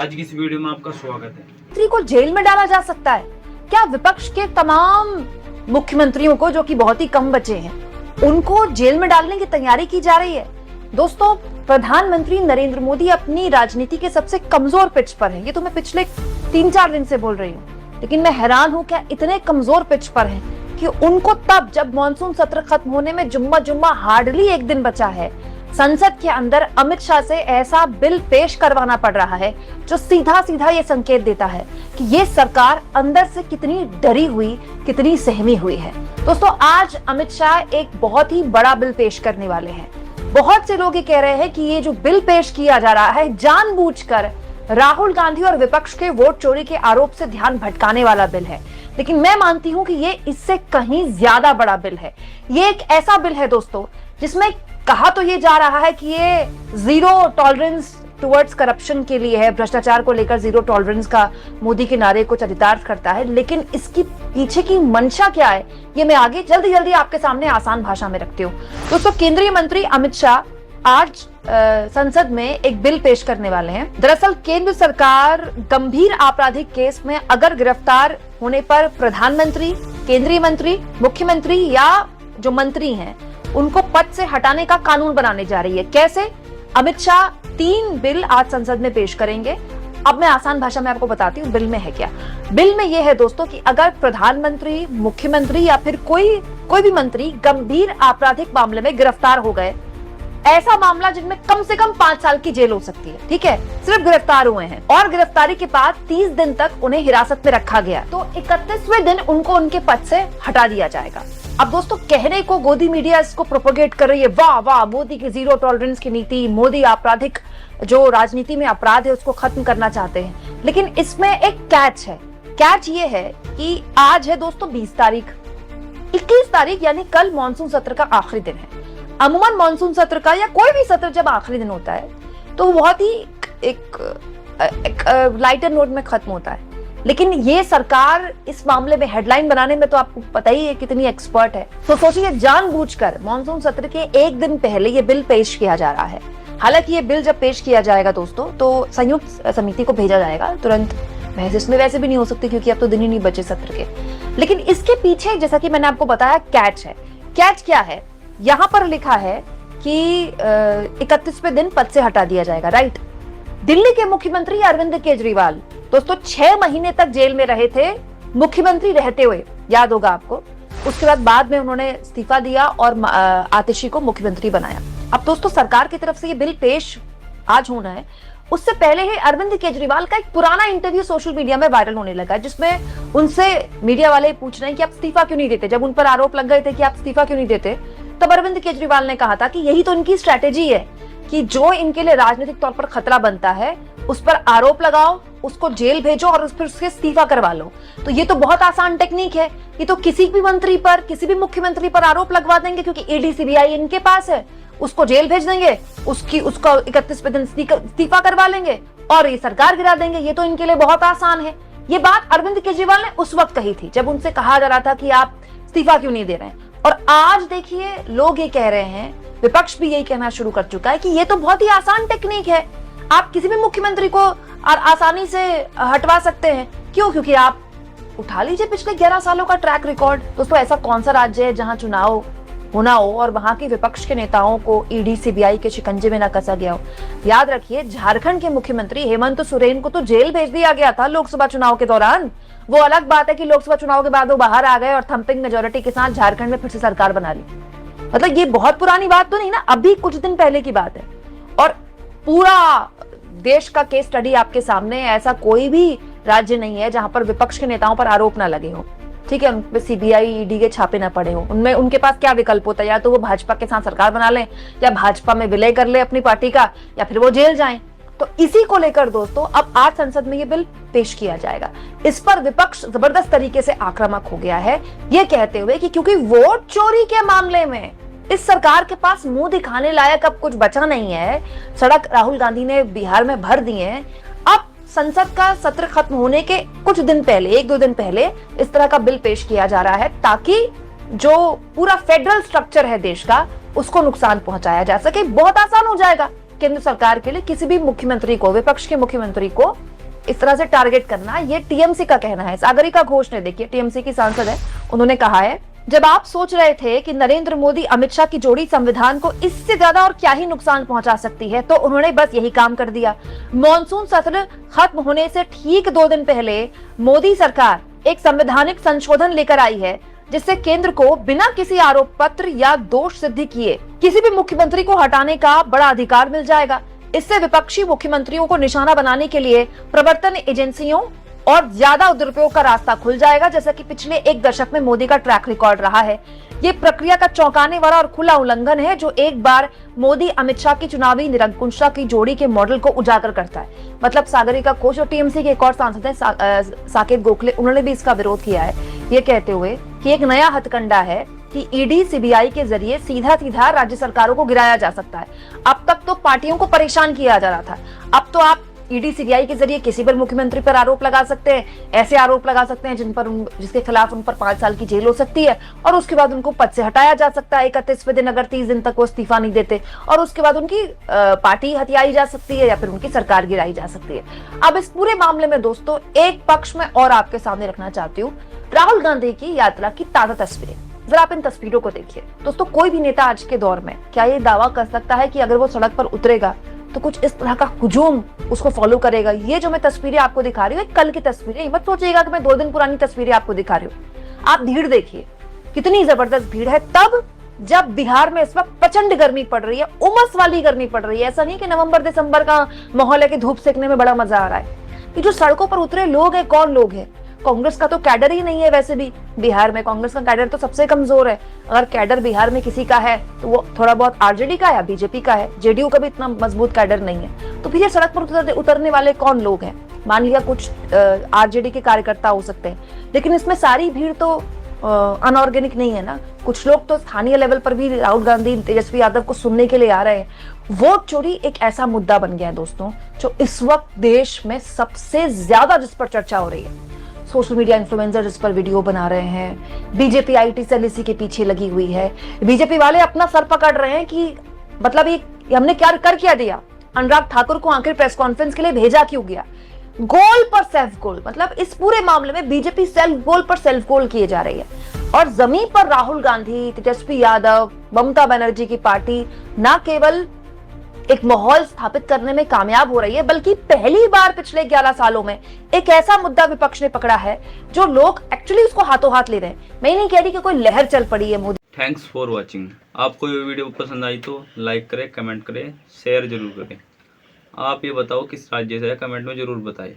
आज की इस वीडियो में आपका स्वागत है। मंत्री को जेल में डाला जा सकता है क्या? विपक्ष के तमाम मुख्यमंत्रियों को, जो कि बहुत ही कम बचे हैं, उनको जेल में डालने की तैयारी की जा रही है। दोस्तों, प्रधानमंत्री नरेंद्र मोदी अपनी राजनीति के सबसे कमजोर पिच पर है। ये तो मैं पिछले 3-4 दिन से बोल रही हूँ, लेकिन मैं हैरान हूँ क्या इतने कमजोर पिच पर हैं कि उनको तब, जब मॉनसून सत्र खत्म होने में जुम्मा हार्डली एक दिन बचा है, संसद के अंदर अमित शाह से ऐसा बिल पेश करवाना पड़ रहा है जो सीधा सीधा ये संकेत देता है कि ये सरकार अंदर से कितनी डरी हुई, कितनी सहमी हुई है। दोस्तों, आज अमित शाह एक बहुत ही बड़ा बिल पेश करने वाले हैं। बहुत से लोग ये कह रहे हैं कि ये जो बिल पेश किया जा रहा है जानबूझकर राहुल गांधी और विपक्ष के वोट चोरी के आरोप से ध्यान भटकाने वाला बिल है, लेकिन मैं मानती हूं कि ये इससे कहीं ज्यादा बड़ा बिल है। ये एक ऐसा बिल है दोस्तों जिसमें कहा तो ये जा रहा है कि ये जीरो टॉलरेंस टुवर्ड्स करप्शन के लिए है, भ्रष्टाचार को लेकर जीरो टॉलरेंस का मोदी के नारे को चरितार्थ करता है, लेकिन इसकी पीछे की मंशा क्या है ये मैं आगे जल्दी आपके सामने आसान भाषा में रखती हूँ। दोस्तों, केंद्रीय मंत्री अमित शाह आज संसद में एक बिल पेश करने वाले हैं। दरअसल केंद्र सरकार गंभीर आपराधिक केस में अगर गिरफ्तार होने पर प्रधानमंत्री, केंद्रीय मंत्री, मुख्यमंत्री या जो मंत्री हैं उनको पद से हटाने का कानून बनाने जा रही है। कैसे? अमित शाह 3 बिल आज संसद में पेश करेंगे। अब मैं आसान भाषा में आपको बताती हूँ बिल में है क्या। बिल में यह है दोस्तों कि अगर प्रधानमंत्री, मुख्यमंत्री या फिर कोई भी मंत्री गंभीर आपराधिक मामले में गिरफ्तार हो गए, ऐसा मामला जिनमें कम से कम 5 साल की जेल हो सकती है, ठीक है, सिर्फ गिरफ्तार हुए हैं और गिरफ्तारी के बाद 30 दिन तक उन्हें हिरासत में रखा गया, तो 31वें दिन उनको उनके पद से हटा दिया जाएगा। अब दोस्तों, कहने को गोदी मीडिया इसको प्रोपोगेट कर रही है, वाह वाह मोदी की जीरो टॉलरेंस की नीति, मोदी आपराधिक जो राजनीति में अपराध है उसको खत्म करना चाहते हैं, लेकिन इसमें एक कैच है। कैच ये है कि आज है दोस्तों 20 तारीख, 21 तारीख यानी कल मॉनसून सत्र का आखिरी दिन है। अमूमन मॉनसून सत्र का या कोई भी सत्र जब आखिरी दिन होता है तो बहुत ही एक लाइटर नोट में खत्म होता है, लेकिन ये सरकार इस मामले में हेडलाइन बनाने में तो आपको पता ही है कितनी एक्सपर्ट है। तो सोचिए, जानबूझकर मॉनसून सत्र के एक दिन पहले ये बिल पेश किया जा रहा है। हालांकि ये बिल जब पेश किया जाएगा दोस्तों तो संयुक्त समिति को भेजा जाएगा, तुरंत बहस इसमें वैसे भी नहीं हो सकती क्योंकि अब तो दिन ही नहीं बचे सत्र के। लेकिन इसके पीछे, जैसा कि मैंने आपको बताया, कैच है। कैच क्या है? यहाँ पर लिखा है कि 31वें दिन पद से हटा दिया जाएगा, राइट। दिल्ली के मुख्यमंत्री अरविंद केजरीवाल दोस्तों 6 महीने तक जेल में रहे थे मुख्यमंत्री रहते हुए, याद होगा आपको। उसके बाद में उन्होंने इस्तीफा दिया और आतिशी को मुख्यमंत्री बनाया। अब दोस्तों, सरकार की तरफ से ये बिल पेश आज होना है, उससे पहले ही अरविंद केजरीवाल का एक पुराना इंटरव्यू सोशल मीडिया में वायरल होने लगा, जिसमें उनसे मीडिया वाले पूछ रहे हैं कि आप इस्तीफा क्यों नहीं देते। जब उन पर आरोप लग गए थे कि आप इस्तीफा क्यों नहीं देते, तब अरविंद केजरीवाल ने कहा था कि यही तो इनकी स्ट्रैटेजी है कि जो इनके लिए राजनीतिक तौर पर खतरा बनता है उस पर आरोप लगाओ, उसको जेल भेजो और फिर उसके इस्तीफा करवा लो। तो ये तो बहुत आसान टेक्निक है, ये तो किसी भी मंत्री पर, किसी भी मुख्यमंत्री पर आरोप लगवा देंगे क्योंकि ईडी सीबीआई इनके पास है, उसको जेल भेज देंगे, उसका 31वें दिन इस्तीफा करवा लेंगे और ये सरकार गिरा देंगे। ये तो इनके लिए बहुत आसान है। ये बात अरविंद केजरीवाल ने उस वक्त कही थी जब उनसे कहा जा रहा था कि आप इस्तीफा क्यों नहीं दे रहे हैं, और आज देखिए लोग ये कह रहे हैं, विपक्ष भी यही कहना शुरू कर चुका है कि ये तो बहुत ही आसान टेक्निक है, आप किसी भी मुख्यमंत्री को आसानी से हटवा सकते हैं। क्यों? क्योंकि आप उठा लीजिए पिछले 11 सालों का ट्रैक रिकॉर्ड। दोस्तों, ऐसा कौन सा राज्य है जहां चुनाव होना हो और वहां के विपक्ष के नेताओं को ईडी सीबीआई के शिकंजे में न कसा गया हो? याद रखिए, झारखंड के मुख्यमंत्री हेमंत सोरेन को तो जेल भेज दिया गया था लोकसभा चुनाव के दौरान। वो अलग बात है कि लोकसभा चुनाव के बाद वो बाहर आ गए और थम्पिंग मेजोरिटी के साथ झारखंड में फिर से सरकार बना ली। मतलब ये बहुत पुरानी बात तो नहीं ना, अभी कुछ दिन पहले की बात है। और पूरा देश का केस स्टडी आपके सामने है। ऐसा कोई भी राज्य नहीं है जहां पर विपक्ष के नेताओं पर आरोप ना लगे हो, ठीक है, उन पे सीबीआई ईडी के छापे ना पड़े हो। उनमें उनके पास क्या विकल्प होता है? या तो वो भाजपा के साथ सरकार बना लें, या भाजपा में विलय कर ले अपनी पार्टी का, या फिर वो जेल जाएं। तो इसी को लेकर दोस्तों अब आज संसद में ये बिल पेश किया जाएगा। इस पर विपक्ष जबरदस्त तरीके से आक्रामक हो गया है, ये कहते हुए कि क्योंकि वोट चोरी के मामले में इस सरकार के पास मुंह दिखाने लायक अब कुछ बचा नहीं है। सड़क राहुल गांधी ने बिहार में भर दिए हैं। अब संसद का सत्र खत्म होने के कुछ दिन पहले, 1-2 दिन पहले इस तरह का बिल पेश किया जा रहा है ताकि जो पूरा फेडरल स्ट्रक्चर है देश का उसको नुकसान पहुंचाया जा सके। बहुत आसान हो जाएगा केंद्र सरकार के लिए किसी भी मुख्यमंत्री को, विपक्ष के मुख्यमंत्री को इस तरह से टारगेट करना, ये टीएमसी का कहना है। सागरिका घोष ने, देखिए टीएमसी की सांसद है, उन्होंने कहा है, जब आप सोच रहे थे कि नरेंद्र मोदी अमित शाह की जोड़ी संविधान को इससे ज्यादा और क्या ही नुकसान पहुंचा सकती है, तो उन्होंने बस यही काम कर दिया। मॉनसून सत्र खत्म होने से ठीक 2 दिन पहले मोदी सरकार एक संवैधानिक संशोधन लेकर आई है, जिससे केंद्र को बिना किसी आरोप पत्र या दोष सिद्धि किए किसी भी मुख्यमंत्री को हटाने का बड़ा अधिकार मिल जाएगा। इससे विपक्षी मुख्यमंत्रियों को निशाना बनाने के लिए प्रवर्तन एजेंसियों और ज्यादा दुरुपयोग का रास्ता खुल जाएगा, जैसा कि पिछले 1 दशक में मोदी का ट्रैक रिकॉर्ड रहा है। ये प्रक्रिया का चौंकाने वाला और खुला उल्लंघन है, जो एक बार मोदी अमित शाह की चुनावी निरंकुशता की जोड़ी के मॉडल को उजागर करता है। मतलब सागरिका घोष और टीएमसी के एक और सांसद है साकेत गोखले, उन्होंने भी इसका विरोध किया है, ये कहते हुए कि एक नया हथकंडा है कि ईडी सीबीआई के जरिए सीधा सीधा राज्य सरकारों को गिराया जा सकता है। अब तक तो पार्टियों को परेशान किया जा रहा था, अब तो आप ईडी सीबीआई के जरिए किसी पर मुख्यमंत्री पर आरोप लगा सकते हैं, ऐसे आरोप लगा सकते हैं जिसके खिलाफ उन पर 5 साल की जेल हो सकती है, और उसके बाद उनको पद से हटाया जा सकता है 31वें दिन, अगर 30 दिन तक वो इस्तीफा नहीं देते, और उसके बाद उनकी पार्टी हथियाई जा सकती है या फिर उनकी सरकार गिराई जा सकती है। अब इस पूरे मामले में दोस्तों एक पक्ष में और आपके सामने रखना चाहती हूँ राहुल गांधी की यात्रा की ताजा तस्वीरें। जरा आप इन तस्वीरों को देखिए दोस्तों। कोई भी नेता आज के दौर में क्या ये दावा कर सकता है कि अगर वो सड़क पर उतरेगा तो कुछ इस तरह का हुजूम उसको फॉलो करेगा? ये जो मैं तस्वीरें आपको दिखा रही हूँ, कल की तस्वीरें, मत सोचिएगा कि मैं 2 दिन पुरानी तस्वीरें आपको दिखा रही हूँ। आप भीड़ देखिए, कितनी जबरदस्त भीड़ है, तब जब बिहार में इस वक्त प्रचंड गर्मी पड़ रही है, उमस वाली गर्मी पड़ रही है। ऐसा नहीं कि नवंबर दिसंबर का माहौल है कि धूप सेकने में बड़ा मजा आ रहा है। ये जो सड़कों पर उतरे लोग हैं, कौन लोग हैं? कांग्रेस का तो कैडर ही नहीं है। वैसे भी बिहार में कांग्रेस का कैडर तो सबसे कमजोर है। अगर कैडर बिहार में किसी का है तो वो थोड़ा बहुत आरजेडी का या बीजेपी का है, जेडीयू का भी इतना मजबूत कैडर नहीं है। तो फिर ये सड़क पर उतरने वाले कौन लोग हैं? मान लिया कुछ आरजेडी के कार्यकर्ता हो सकते हैं, लेकिन इसमें सारी भीड़ तो अनऑर्गेनिक नहीं है ना। कुछ लोग तो स्थानीय लेवल पर भी राहुल गांधी, तेजस्वी यादव को सुनने के लिए आ रहे हैं। वोट चोरी एक ऐसा मुद्दा बन गया है दोस्तों, जो इस वक्त देश में सबसे ज्यादा जिस पर चर्चा हो रही है। सोशल मीडिया इन्फ्लुएंसर इस पर वीडियो बना रहे हैं, बीजेपी आईटी सेल इसी के पीछे लगी हुई है। बीजेपी वाले अपना सर पकड़ रहे हैं कि मतलब ये हमने क्या दिया, अनुराग ठाकुर को आखिर प्रेस कॉन्फ्रेंस के लिए भेजा क्यों गया? गोल पर सेल्फ गोल, मतलब इस पूरे मामले में बीजेपी सेल्फ गोल पर सेल्फ गोल किए जा रही है। और जमीन पर राहुल गांधी, तेजस्वी यादव, ममता बनर्जी की पार्टी न केवल एक माहौल स्थापित करने में कामयाब हो रही है, बल्कि पहली बार पिछले 11 सालों में एक ऐसा मुद्दा विपक्ष ने पकड़ा है जो लोग एक्चुअली उसको हाथों हाथ ले रहे हैं। मैं नहीं कह रही कि कोई लहर चल पड़ी है मोदी। Thanks for watching. आपको ये वीडियो पसंद आई तो लाइक करें, कमेंट करें, शेयर जरूर करें। आप ये बताओ किस राज्य से है, कमेंट में जरूर बताएं।